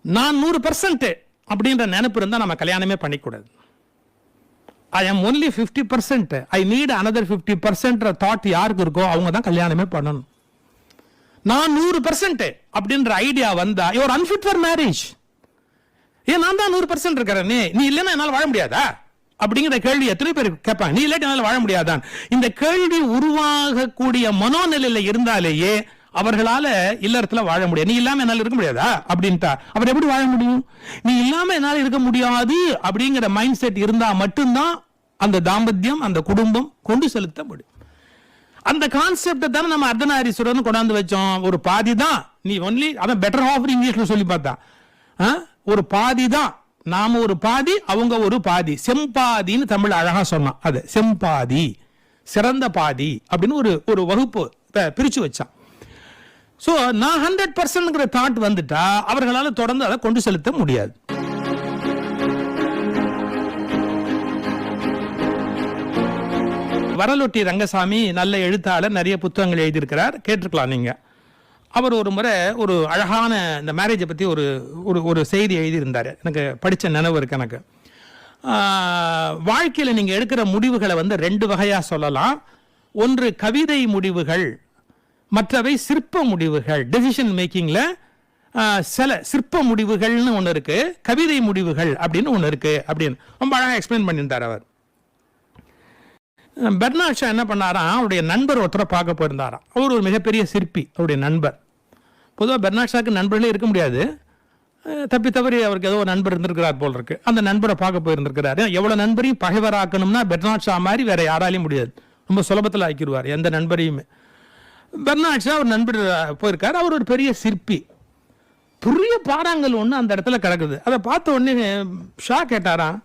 நான் 100% அப்படின்ற நினைப்பு இருந்தால் நம்ம கல்யாணமே பண்ணிக்கூடாது. I am only 50%, I need another 50% thought யாருக்கு இருக்கோ அவங்க தான் கல்யாணமே பண்ணணும். நான் 100% அப்படின்ற ஐடியா வந்தா யுவர் அன்ஃபிட் ஃபார் மேரேஜ். ஏன் நான் தான் 100% இருக்கிறேன், நீ இல்லைன்னா என்னால் வாழ முடியாதா அப்படிங்கிற கேள்வி எத்தனை பேர் கேட்பாங்க. நீ இல்லாட்டி என்னால் வாழ முடியாதான். இந்த கேள்வி உருவாகக்கூடிய மனோநிலையில இருந்தாலேயே அவர்களால இல்லறத்துல வாழ முடியாது. நீ இல்லாம என்னால இருக்க முடியாதா அப்படின்ட்டா அவர் எப்படி வாழ முடியும்? நீ இல்லாம என்னால இருக்க முடியாது அப்படிங்கிற மைண்ட் செட் இருந்தா மட்டும்தான் அந்த தாம்பத்தியம், அந்த குடும்பம் கொண்டு செலுத்த முடியும். அந்த கான்செப்ட் தானே நம்ம அர்த்தநாரீஸ்வரர்னு கொண்டாந்து வச்சோம். ஒரு பாதி தான் நீ ஒன்லி, அதான் பெட்டர் ஆஃப் இங்கிலீஷ்ல சொல்லி பார்த்தா ஒரு பாதி தான், நாம ஒரு பாதி அவங்க ஒரு பாதி, செம்பாதின்னு தமிழ் அழகா சொன்னான். அது செம்பாதி, சிறந்த பாதி அப்படின்னு ஒரு வகுப்பு பிரிச்சு வச்சான். சோ நான் 100% தாட் வந்துட்டா அவர்களால் தொடர்ந்து அதை கொண்டு செலுத்த முடியாது. வரலொட்டி ரங்கசாமி நல்ல எழுத்தாளர், நிறைய புத்தகங்கள் எழுதியிருக்கிறார், கேட்டிருக்கலாம் நீங்க. அவர் ஒரு முறை ஒரு அழகான இந்த மேரேஜை பற்றி ஒரு செய்தி எழுதியிருந்தார். எனக்கு படித்த நினைவு இருக்கு. எனக்கு வாழ்க்கையில் நீங்கள் எடுக்கிற முடிவுகளை 2 வகையாக சொல்லலாம். ஒன்று கவிதை முடிவுகள், மற்றவை சிற்ப முடிவுகள். டெசிஷன் மேக்கிங்கில் சில சிற்ப முடிவுகள்னு ஒன்று இருக்கு, கவிதை முடிவுகள் அப்படின்னு ஒன்று இருக்கு அப்படின்னு ரொம்ப அழகாக எக்ஸ்பிளைன் பண்ணியிருந்தார் அவர். பெர்னாட் ஷா என்ன பண்ணாராம், அவருடைய நண்பர் ஒருத்தரை பார்க்க போயிருந்தாராம். அவர் ஒரு மிகப்பெரிய சிற்பி, அவருடைய நண்பர். பொதுவாக பெர்னாட் ஷாக்கு நண்பர்களே இருக்க முடியாது, தப்பி தவறி அவருக்கு ஏதோ ஒரு நண்பர் இருந்திருக்கிறார் போல் இருக்கு. அந்த நண்பரை பார்க்க போயிருந்திருக்கிறாரு. எவ்வளோ நண்பரையும் பகைவராக்கணும்னா பெர்னாட் ஷா மாதிரி வேற யாராலையும் முடியாது, ரொம்ப சுலபத்தில் ஆக்கிடுவார் எந்த நண்பரையுமே. பெர்னாட் ஷா ஒரு நண்பர் போயிருக்கார். அவர் ஒரு பெரிய சிற்பி. பெரிய பாறாங்கல் ஒன்று அந்த இடத்துல கிடக்குது. அதை பார்த்த உடனே ஷா கேட்டாராம்,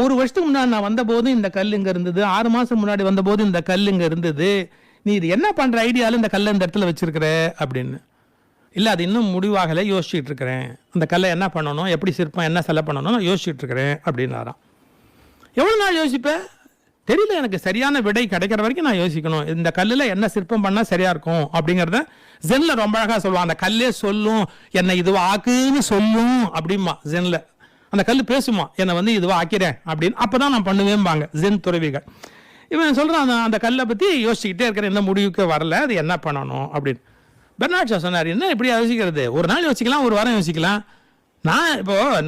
ஒரு வருஷத்துக்கு முன்னாடி நான் வந்தபோது இந்த கல் இங்கே இருந்தது, 6 மாதம் முன்னாடி வந்தபோது இந்த கல் இங்கே இருந்தது, நீ இது என்ன பண்ணுற ஐடியாவில் இந்த கல்லை இந்த இடத்துல வச்சிருக்கிற அப்படின்னு. இல்லை அது இன்னும் முடிவாகலை, யோசிச்சுட்டு இருக்கிறேன், அந்த கல்லை என்ன பண்ணணும், எப்படி சிற்பம், என்ன சிலை பண்ணணும் யோசிச்சுட்டு இருக்கிறேன் அப்படின்னாராம். எவ்வளோ நாள் யோசிப்பேன் தெரியல, எனக்கு சரியான விடை கிடைக்கிற வரைக்கும் நான் யோசிக்கணும், இந்த கல்லில் என்ன சிற்பம் பண்ணால் சரியா இருக்கும் அப்படிங்கிறத ஜென்ல ரொம்ப அழகாக சொல்லுவான். அந்த கல்லே சொல்லும், என்னை இதுவா ஆக்குன்னு சொல்லும் அப்படிமா ஜென்ல. அந்த கல் பேசுமா, என்னை இதுவா ஆக்கிறேன் அப்படின்னு, அப்பதான் நான் பண்ணுவேன்பாங்க ஜென் துறவிகள். இவன் சொல்றான், அந்த கல்லை பத்தி யோசிச்சுக்கிட்டே இருக்கிற, என்ன முடிவுக்கு வரல, அது என்ன பண்ணணும் அப்படின்னு. பெர்னாட் ஷா சொன்னார், என்ன இப்படி யோசிக்கிறது, ஒரு நாள் யோசிக்கலாம், ஒரு வாரம் யோசிக்கலாம்.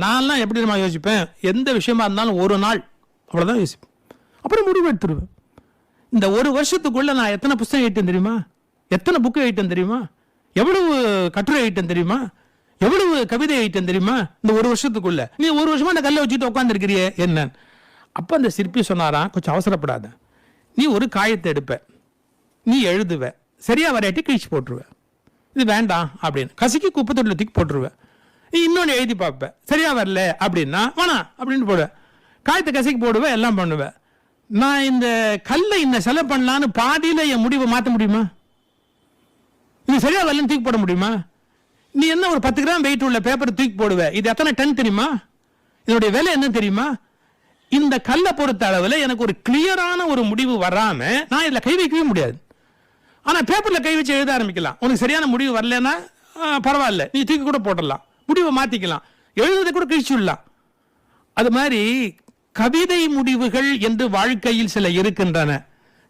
நான்லாம் எப்படி நான் யோசிப்பேன், எந்த விஷயமா இருந்தாலும் ஒரு நாள் அவ்வளவுதான் யோசிப்பேன், அப்புறம் முடிவு எடுத்துருவேன். இந்த ஒரு வருஷத்துக்குள்ள நான் எத்தனை புத்தகம் எழுட்டேன் தெரியுமா, எத்தனை புக்கு எழுட்டேன் தெரியுமா, எவ்வளவு கட்டுரை எழுட்டேன் தெரியுமா, எவ்வளவு கவிதை எழுட்டேன் தெரியுமா, இந்த ஒரு வருஷத்துக்குள்ள. நீ ஒரு வருஷமா அந்த கல்லை வச்சுட்டு உட்கார்ந்து இருக்கிறியே என்ன. அப்ப அந்த சிற்பி சொன்னாராம், கொஞ்சம் அவசரப்படாத, நீ ஒரு காயத்தை எடுப்ப, நீ எழுதுவ, சரியா வரையாட்டி கிழிச்சு போட்டுருவ, இது வேண்டாம் அப்படின்னு கசிக்கு குப்பத்தொட்டில் தூக்கி போட்டுருவேன். நீ இன்னொன்று எழுதி பார்ப்ப, சரியா வரல அப்படின்னா வேணாம் அப்படின்னு போடுவேன், காயத்தை கசிக்கு போடுவேன், எல்லாம் பண்ணுவேன். நான் இந்த கல்லை இந்த செலவு பண்ணலான்னு பாதியில என் முடிவை மாற்ற முடியுமா? நீ சரியா வரலன்னு தூக்கி போட முடியுமா? நீ என்ன ஒரு 10 கிராம் வெயிட் உள்ள பேப்பர் தூக்கி போடுவ, இது எத்தனை டன் தெரியுமா, இதனுடைய விலை என்ன தெரியுமா? இந்த கல்லை பொறுத்த அளவில் எனக்கு ஒரு கிளியரான ஒரு முடிவு வராம நான் இதுல கை வைக்கவே முடியாது. ஆனா பேப்பர்ல கை வச்சு எழுத ஆரம்பிக்கலாம். உனக்கு சரியான முடிவு வரலன்னா பரவாயில்ல, நீ தூக்கி கூட போடலாம், முடிவை மாத்திக்கலாம், எழுதுறதை கூட கிழிச்சுடலாம். அது மாதிரி கவிதை முடிவுகள் என்று வாழ்க்கையில் சில இருக்கின்றன,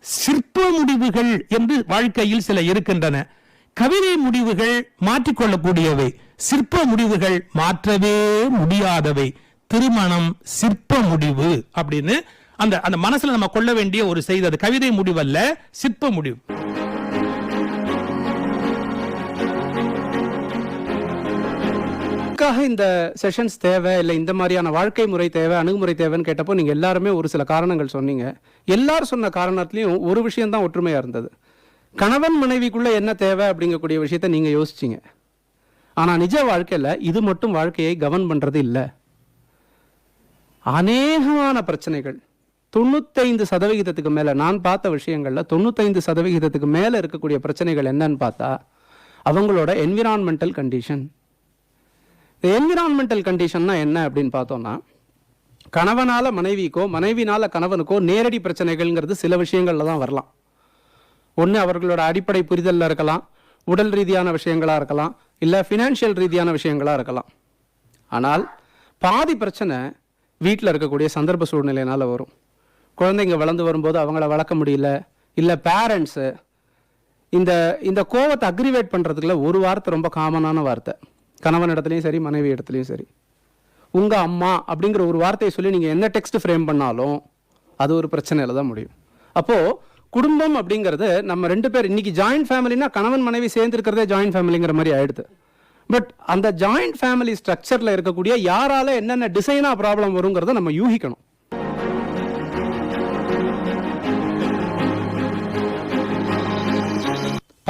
சிற்ப முடிவுகள் என்று வாழ்க்கையில் சில இருக்கின்றன. கவிதை முடிவுகள் மாற்றிக்கொள்ளக்கூடியவை, சிற்ப முடிவுகள் மாற்றவே முடியாதவை. திருமணம் சிற்ப முடிவு அப்படின்னு அந்த மனசுல நம்ம கொள்ள வேண்டிய ஒரு செய்தி. அது கவிதை முடிவல்ல, சிற்ப முடிவு. இந்த செஷன்ஸ் தேவை இல்லை, இந்த மாதிரியான வாழ்க்கை முறை தேவை, அணுகுமுறை தேவைன்னு கேட்டப்போ நீங்க எல்லாருமே ஒரு சில காரணங்கள் சொன்னீங்க. எல்லாரும் சொன்ன காரணத்திலையும் ஒரு விஷயம் தான் ஒற்றுமையா இருந்தது. கணவன் மனைவிக்குள்ள என்ன தேவை அப்படிங்கக்கூடிய விஷயத்த நீங்க யோசிச்சீங்க. ஆனா நிஜ வாழ்க்கையில இது மட்டும் வாழ்க்கையை கவர்ன் பண்றது இல்லை. அநேகமான பிரச்சனைகள் 95% மேல, நான் பார்த்த விஷயங்கள்ல 95% மேல இருக்கக்கூடிய பிரச்சனைகள் என்னன்னு பார்த்தா அவங்களோட என்விரான்மெண்டல் கண்டிஷன். என்விரான்மெண்டல் கண்டிஷன்னா என்ன அப்படின்னு பார்த்தோம்னா, கணவனால மனைவிக்கோ மனைவினால கணவனுக்கோ நேரடி பிரச்சனைகள்ங்கிறது சில விஷயங்கள்ல தான் வரலாம். ஒன்று அவர்களோட அடிப்படை புரிதலில் இருக்கலாம், உடல் ரீதியான விஷயங்களா இருக்கலாம், இல்லை ஃபினான்ஷியல் ரீதியான விஷயங்களா இருக்கலாம். ஆனால் பாதி பிரச்சனை வீட்டில் இருக்கக்கூடிய சந்தர்ப்ப சூழ்நிலையினால வரும். குழந்தைங்க வளர்ந்து வரும்போது அவங்கள வளர்க்க முடியல, இல்லை பேரண்ட்ஸு இந்த இந்த கோவத்தை அக்ரிவேட் பண்ணுறதுக்குள்ள ஒரு வார்த்தை ரொம்ப காமனான வார்த்தை, கணவன் இடத்துலையும் சரி மனைவி இடத்துலையும் சரி, உங்கள் அம்மா அப்படிங்கிற ஒரு வார்த்தையை சொல்லி நீங்கள் என்ன டெக்ஸ்ட் ஃப்ரேம் பண்ணாலும் அது ஒரு பிரச்சனையில் தான் முடியும். அப்போது குடும்பம் அப்படிங்கிறது நம்ம 2 பேர் இன்னைக்கு ஜாயிண்ட் ஃபேமிலினா கணவன் மனைவி சேர்ந்து இருக்கிறதே ஜாயிண்ட் ஃபேமிலிங்கிற மாதிரி ஆயிடுது. பட் அந்த ஜாயிண்ட் ஃபேமிலி ஸ்ட்ரக்சரில் இருக்கக்கூடிய யாரால என்னென்ன டிசைனாக ப்ராப்ளம் வருங்கிறத நம்ம யூகிக்கணும்.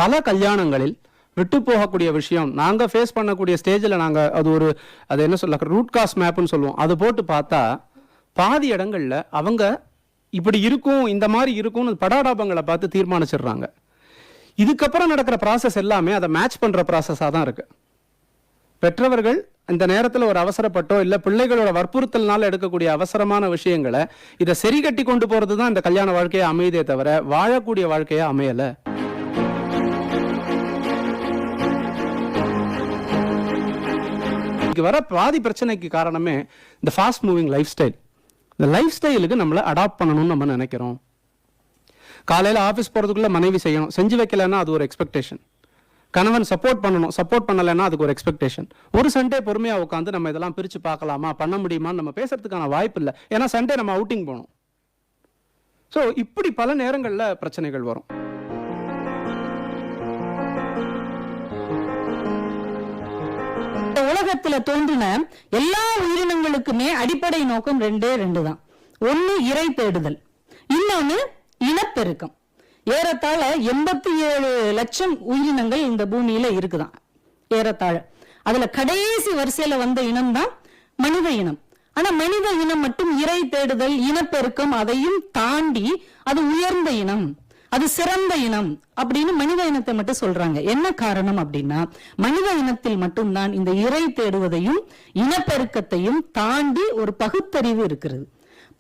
பல கல்யாணங்களில் விட்டு போகக்கூடிய விஷயம் நாங்கள் ஃபேஸ் பண்ணக்கூடிய ஸ்டேஜில் நாங்கள் அது என்ன சொல்ல ரூட் காஸ் மேப்னு சொல்லுவோம், அது போட்டு பார்த்தா பாதி இடங்களில் அவங்க இப்படி இருக்கும் இந்த மாதிரி இருக்கும்னு படாடாபங்களை பார்த்து தீர்மானிச்சிடுறாங்க. இதுக்கப்புறம் நடக்கிற ப்ராசஸ் எல்லாமே அதை மேட்ச் பண்ணுற ப்ராசஸாக தான் இருக்கு. பெற்றவர்கள் இந்த நேரத்தில் ஒரு அவசரப்பட்டோ இல்லை பிள்ளைகளோட வற்புறுத்தல்னால எடுக்கக்கூடிய அவசரமான விஷயங்களை இதை சரி கட்டி கொண்டு போகிறது தான் இந்த கல்யாண வாழ்க்கையை அமைதே தவிர வாழக்கூடிய வாழ்க்கையை அமையலை. வர பாதி பிரச்சனைக்கு காரணமே இந்த ஃபாஸ்ட் மூவிங் லைஃப் ஸ்டைல். இந்த லைஃப் ஸ்டைலுக்கு நம்மளை அடாப்ட் பண்ணணும்னு நம்ம நினைக்கிறோம். காலையில் ஆஃபீஸ் போகிறதுக்குள்ள மனைவி செய்யணும், செஞ்சு வைக்கலைன்னா அது ஒரு எக்ஸ்பெக்டேஷன். கணவன் சப்போர்ட் பண்ணணும், சப்போர்ட் பண்ணலைன்னா அதுக்கு ஒரு எக்ஸ்பெக்டேஷன். ஒரு சண்டே பொறுமையாக உட்காந்து நம்ம இதெல்லாம் பிரித்து பார்க்கலாமா, பண்ண முடியுமான்னு நம்ம பேசுறதுக்கான வாய்ப்பு இல்லை. ஏன்னா சண்டே நம்ம அவுட்டிங் போகணும். ஸோ இப்படி பல நேரங்களில் பிரச்சனைகள் வரும். உலகத்துல தோன்றின எல்லா உயிரினங்களுக்குமே அடிப்படை நோக்கம் 2 தான். ஒன்னு இறை தேடுதல், இன்னொன்னு இனப்பெருக்கம். ஏறத்தாழ 87 லட்சம் உயிரினங்கள் இந்த பூமியில இருக்குதான் ஏறத்தாழ. அதுல கடைசி வரிசையில வந்த இனம் தான் மனித இனம். ஆனா மனித இனம் மட்டும் இறை தேடுதல், இனப்பெருக்கம் அதையும் தாண்டி அது உயர்ந்த இனம், அது சிறந்த இனம் அப்படின்னு மனித இனத்தை மட்டும் சொல்றாங்க. என்ன காரணம் அப்படின்னா மனித இனத்தில் மட்டும்தான் இந்த இறை தேடுவதையும் இனப்பெருக்கத்தையும் தாண்டி ஒரு பகுத்தறிவு இருக்கிறது,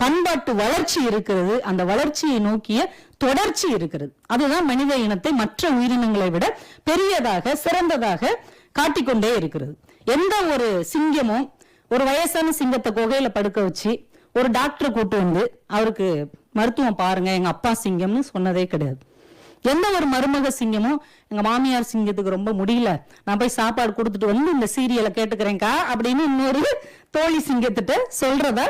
பண்பாட்டு வளர்ச்சி இருக்கிறது, அந்த வளர்ச்சியை நோக்கிய தொடர்ச்சி இருக்கிறது. அதுதான் மனித இனத்தை மற்ற உயிரினங்களை விட பெரியதாக சிறந்ததாக காட்டிக்கொண்டே இருக்கிறது. எந்த ஒரு சிங்கமும் ஒரு வயசான சிங்கத்தை குகையில படுக்க வச்சு ஒரு டாக்டரை கூட்டு வந்து அவருக்கு மருத்துவம் பாருங்க எங்க அப்பா சிங்கம்னு சொன்னதே கிடையாது. எந்த ஒரு மருமக சிங்கமும் எங்க மாமியார் சிங்கத்துக்கு ரொம்ப முடியல, நான் போய் சாப்பாடு கொடுத்துட்டு வந்து இந்த சீரியலை கேட்டுக்கிறேன்க்கா அப்படின்னு இன்னொரு தோழி சிங்கத்திட்ட சொல்றதா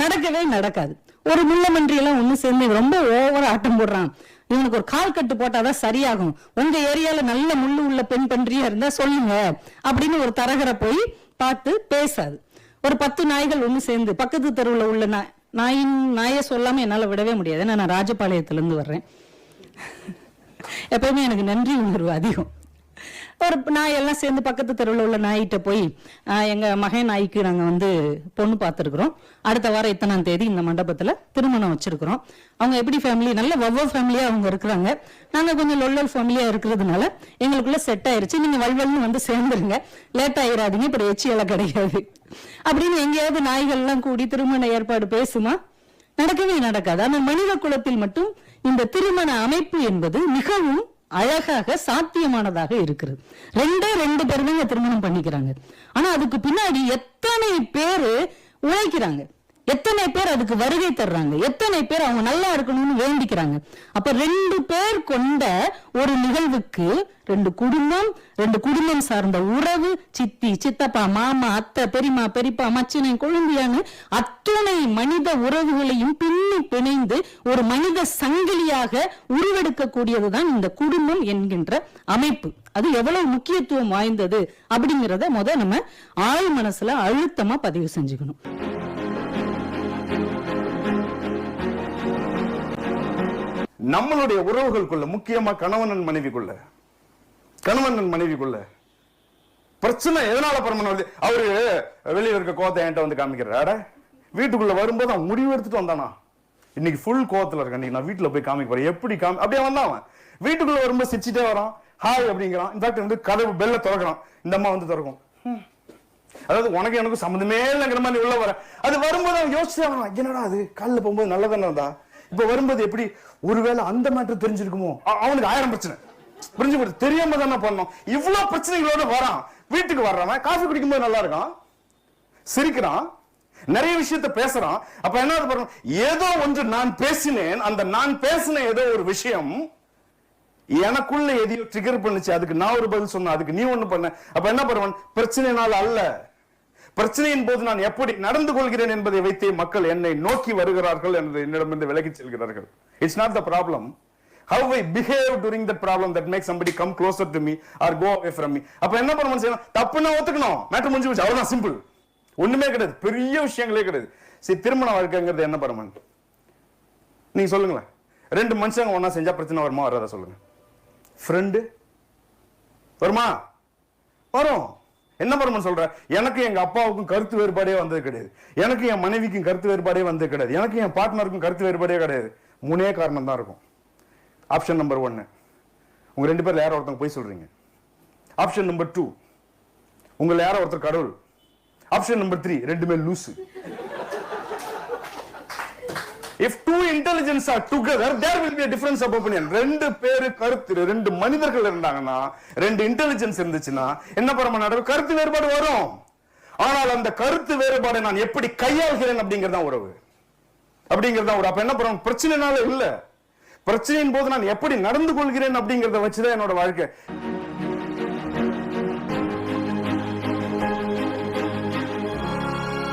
நடக்கவே நடக்காது. ஒரு முள்ளமன்றி எல்லாம் ஒண்ணு சேர்ந்து ரொம்ப ஓவர ஆட்டம் போடுறான், இவனுக்கு ஒரு கால் கட்டு போட்டாதான் சரியாகும், உங்க ஏரியால நல்ல முள்ளு உள்ள பெண் பன்றியா இருந்தா சொல்லுங்க அப்படின்னு ஒரு தரகரை போய் பார்த்து பேசாது. ஒரு 10 நாய்கள் ஒண்ணு சேர்ந்து பக்கத்து தெருவில் உள்ள நாயை சொல்லாம என்னால விடவே முடியாது. ஏன்னா நான் ராஜபாளையத்துல இருந்து வர்றேன், எப்பவுமே எனக்கு நன்றி உணர்வு அதிகம். ஒரு நாய் எல்லாம் சேர்ந்து பக்கத்து தெருவில் உள்ள நாய்கிட்ட போய் எங்க மகன் நாய்க்கு நாங்க வந்து பொண்ணு பார்த்துருக்குறோம், அடுத்த வாரம் 8ஆம் தேதி இந்த மண்டபத்துல திருமணம் வச்சிருக்கிறோம். அவங்க எப்படி ஃபேமிலி நல்ல வவ்வ ஃபேமிலியா அவங்க இருக்கிறாங்க, நாங்க கொஞ்சம் லொல்லல் ஃபேமிலியா இருக்கிறதுனால எங்களுக்குள்ள செட் ஆயிருச்சு, நீங்க வல்வல்னு வந்து சேர்ந்துருங்க, லேட் ஆயிராதீங்க, இப்ப எச்சியெல்லாம் கிடையாது அப்படின்னு எங்கேயாவது நாய்கள் எல்லாம் கூடி திருமண ஏற்பாடு பேசுமா? நடக்கவே நடக்காது. ஆனா மனித குலத்தில் மட்டும் இந்த திருமண அமைப்பு என்பது மிகவும் அழகாக சாத்தியமானதாக இருக்கிறது. 2 பேர் தான் திருமணம் பண்ணிக்கிறாங்க. ஆனா அதுக்கு பின்னாடி எத்தனை பேரு உழைக்கிறாங்க, எத்தனை பேர் அதுக்கு வருகை தர்றாங்க, எத்தனை பேர் அவங்க நல்லா இருக்கணும்னு வேண்டிக்கிறாங்க. அப்ப 2 பேர் கொண்ட ஒரு நிகழ்வுக்கு 2 குடும்பம் சார்ந்த உறவு, சித்தி சித்தப்பா மாமா அத்தை பெரியமா பெரியப்பா மச்சினை கொழுந்தியான்னு அத்துணை மனித உறவுகளையும் பின்னி பிணைந்து ஒரு மனித சங்கிலியாக உருவெடுக்கக்கூடியதுதான் இந்த குடும்பம் என்கின்ற அமைப்பு. அது எவ்வளவு முக்கியத்துவம் வாய்ந்தது அப்படிங்கிறத நம்ம ஆழ் மனசுல அழுத்தமா பதிவு செஞ்சுக்கணும். நம்மளுடைய உறவுகளுக்குள்ள, முக்கியமா கணவன் மனைவிக்குள்ள பிரச்சனை எதனால பரமனது? அவரு வெளியில இருக்க கோவத்தை என்கிட்ட வந்து காமிக்கிறாரு, வீட்டுக்குள்ள வரும்போது அவன் முடிவு எடுத்துட்டு வந்தானா, இன்னைக்கு ஃபுல் கோவத்துல இருக்க, இன்னைக்கு நான் வீட்டுல போய் காமிக்க போறேன், எப்படி அப்படியே வந்தான். அவன் வீட்டுக்குள்ள வரும்போது சிரிச்சுட்டே வரான், ஹாய் அப்படிங்கிறான். இன்ஃபேக்ட் வந்து கதவு பெல்ல திறக்கிறான், இந்த அம்மா வந்து திறக்கும், அதாவது உனக்கு எனக்கு சம்மந்தமே இல்லைங்கிற மாதிரி உள்ள வர. அது வரும்போது அவன் யோசிச்சு என்னடா அது காலில் போகும்போது நல்லதானே இருந்தா, இப்ப வரும்போது எப்படி ஒருவேளை அந்த மேட்டர் தெரிஞ்சிருக்குமோ, அவனுக்கு 1000 பிரச்சனை. புரிஞ்சு கொடுத்து தெரியாம தானே பண்ணோம். இவ்வளவு பிரச்சனைகளோட வரான், வீட்டுக்கு வர்றவன் காஃபி குடிக்கும்போது நல்லா இருக்கான், சிரிக்கிறான், நிறைய விஷயத்த பேசுறான். அப்ப என்ன பண்ணணும்? ஏதோ ஒன்று நான் பேசினேன், அந்த நான் பேசின ஏதோ ஒரு விஷயம் எனக்குள்ள எதையோ ட்ரிகர் பண்ணுச்சு, அதுக்கு நான் ஒரு பதில் சொன்னேன், அதுக்கு நீ ஒண்ணு பண்ண. அப்ப என்ன பண்ணுவேன்? பிரச்சனைனால அல்ல, பிரச்சனையின் போது நான் எப்படி நடந்து கொள்கிறேன் என்பதை வைத்தே மக்கள் என்னை நோக்கி வருகிறார்கள் என்று என்னிடமிருந்து விலகிச் செல்கிறார்கள். It's not the problem, how I behave during that problem that makes somebody come closer to me or go away from me. அப்ப என்ன பண்ணணும்? செய்யணும், தப்புன்னா ஒத்துக்கணும், மேட்டர் முடிஞ்சு போச்சு, அவ்வளவுதான், சிம்பிள். ஒண்ணுமே கிடையாது, பெரிய விஷயங்களே கிடையாது. சரி, திருமண வாழ்க்கைங்கிறது என்ன பரமன்? நீங்க சொல்லுங்களேன், ரெண்டு மனுஷங்க ஒன்னா செஞ்சா பிரச்சனை வருமா வராதா சொல்லுங்க? ஃப்ரெண்டு வருமா? வரும். என்ன பரமன் சொல்ற? எனக்கு எங்க அப்பாவுக்கும் கருத்து வேறுபாடே வந்தது கிடையாது, எனக்கு என் மனைவிக்கும் கருத்து வேறுபாடே வந்தது கிடையாது, எனக்கு என் பார்ட்னருக்கும் கருத்து வேறுபாடே கிடையாது. மூணே காரணம் தான் இருக்கும். ஆப்ஷன் நம்பர் 1, உங்க ரெண்டு பேர்ல யாரோ ஒருத்தங்க போய் சொல்றீங்க. ஆப்ஷன் நம்பர் 2, உங்களை யாரோ ஒருத்தர் கடவுள். ஆப்ஷன் நம்பர் 3, ரெண்டுமே லூசு. If two intelligence are together, there will be a difference of opinion. ரெண்டு பேரு கருத்து, ரெண்டு மனிதர்கள் இருந்தாங்கன்னா, ரெண்டு இன்டெலிஜென்ஸ் இருந்துச்சுன்னா என்ன பரம நடக்கும்? கருத்து வேறுபாடு வரும். ஆனால் அந்த கருத்து வேறுபாடை நான் எப்படி கையாள்கிறேன் அப்படிங்கறதான் உறவு, அப்படிங்கறதான் உறவு. அப்ப என்ன பரம? பிரச்சனைனால இல்ல, பிரச்சனையின் போது நான் எப்படி நடந்து கொள்கிறேன் அப்படிங்கறத வச்சுதான் என்னோட வாழ்க்கை.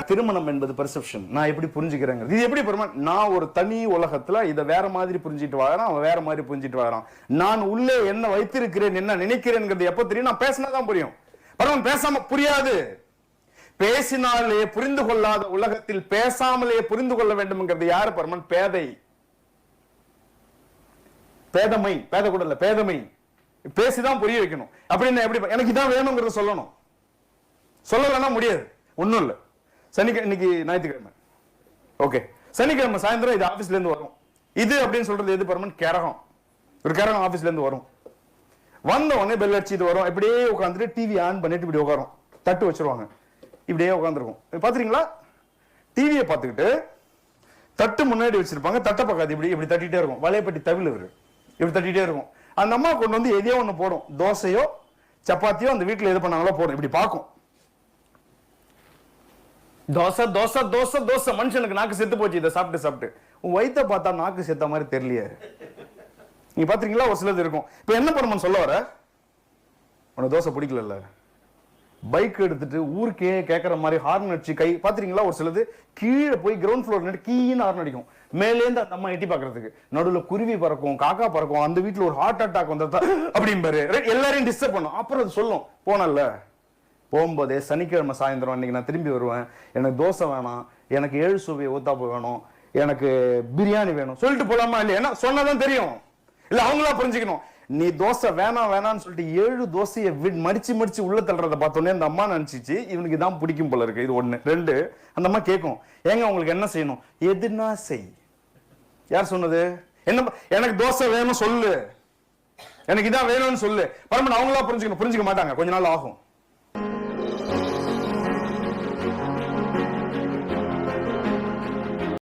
திருமணம் என்பது பெர்செப்ஷன், நான் எப்படி புரிஞ்சுக்கிறேன். இது எப்படி பெருமா? நான் ஒரு தனி உலகத்துல இதை வேற மாதிரி புரிஞ்சிட்டு வாழறான், அவன் வேற மாதிரி புரிஞ்சிட்டு வாழறான். நான் உள்ளே என்ன வைத்திருக்கிறேன், என்ன நினைக்கிறேன் எப்ப தெரியும்? நான் பேசினாதான் புரியும். பரவாயில்ல, பேசாம புரியாது. பேசினாலே புரிந்து கொள்ளாத உலகத்தில் பேசாமலே புரிந்து கொள்ள வேண்டும் யாரு பரமன்? பேதை, பேதமை, பேத கூட இல்ல, பேதமை. பேசிதான் புரிய வைக்கணும். அப்படின்னு எப்படி? எனக்கு இதான் வேணுங்கிறத சொல்லணும், சொல்லலன்னா முடியாது. ஒண்ணும் இல்ல, இன்னைக்கு ஞாயிற்றுக்கிழமை, ஓகே, சனிக்கிழமை சாயந்தரம் இது ஆபீஸ்ல இருந்து வரும். இது அப்படின்னு சொல்றது எது பரமன்? கேரகம். ஒரு கேரகம் ஆபீஸ்ல இருந்து வரும். வந்த உடனே பெல் அடிச்சு இது வரும். இப்படியே உட்காந்துட்டு டிவி ஆன் பண்ணிட்டு இப்படி உட்காரும், தட்டு வச்சிருவாங்க, இப்படியே உட்காந்துருக்கும். பாத்துறீங்களா? டிவியை பார்த்துக்கிட்டு தட்டு முன்னாடி வச்சிருப்பாங்க, தட்டை பார்க்காது, இப்படி இப்படி தட்டிட்டே இருக்கும். வலையப்பட்டி தவில் இவரு இப்படி தட்டிட்டே இருக்கும். அந்த அம்மா கொண்டு வந்து எதையோ ஒண்ணு போடும், தோசையோ சப்பாத்தியோ அந்த வீட்டுல எது பண்ணாங்களோ போடும், இப்படி பார்க்கும். தோசை தோசை தோசை தோசை. மனுஷனுக்கு நாக்கு செத்து போச்சு இதை சாப்பிட்டு சாப்பிட்டு. உன் வயிற்ற பார்த்தா நாக்கு செத்த மாதிரி தெரியலையே. நீங்க பாத்தீங்களா? ஒரு சிலது இருக்கும். இப்ப என்ன பண்ணுமன்னு சொல்ல வர? உனக்கு தோசை பிடிக்கல, பைக் எடுத்துட்டு ஊருக்கே கேட்கற மாதிரி ஹார்ன் அடிச்சு கை பாத்தீங்களா? ஒரு சிலது கீழே போய் கிரவுண்ட் ஃப்ளோர் கீன்னு ஹார்ன் அடிக்கும், மேலேந்து அந்த அம்மா எட்டி பாக்குறதுக்கு. நடுவில் குருவி பறக்கும், காக்கா பறக்கும், அந்த வீட்டுல ஒரு ஹார்ட் அட்டாக் வந்தா அப்படிம்பாரு, எல்லாரையும் டிஸ்டர்ப் பண்ணும். அப்புறம் அது சொல்லும், போனல போகும்போதே சனிக்கிழமை சாயந்தரம் இன்னைக்கு நான் திரும்பி வருவேன், எனக்கு தோசை வேணாம், எனக்கு 7 சுவை ஊத்தாப்பு வேணும், எனக்கு பிரியாணி வேணும் சொல்லிட்டு போலாமா? இல்லையா? ஏன்னா சொன்னதான் தெரியும், இல்ல அவங்களா புரிஞ்சுக்கணும். நீ தோசை வேணாம் வேணாம்னு சொல்லிட்டு 7 தோசையை மடிச்சு மடிச்சு உள்ள தள்ளுறத பார்த்தோன்னே அந்த அம்மா நினைச்சிச்சு இவனுக்கு தான் பிடிக்கும் போல இருக்கு. இது 1. 2, அந்த அம்மா கேட்கும், ஏங்க உங்களுக்கு என்ன செய்யணும்? எதுனா செய். யார் சொன்னது? என்ன? எனக்கு தோசை வேணும் சொல்லு, எனக்கு இதான் வேணும்னு சொல்லு. பரமன் அவங்களா புரிஞ்சுக்கணும், புரிஞ்சுக்க மாட்டாங்க, கொஞ்ச நாள் ஆகும்.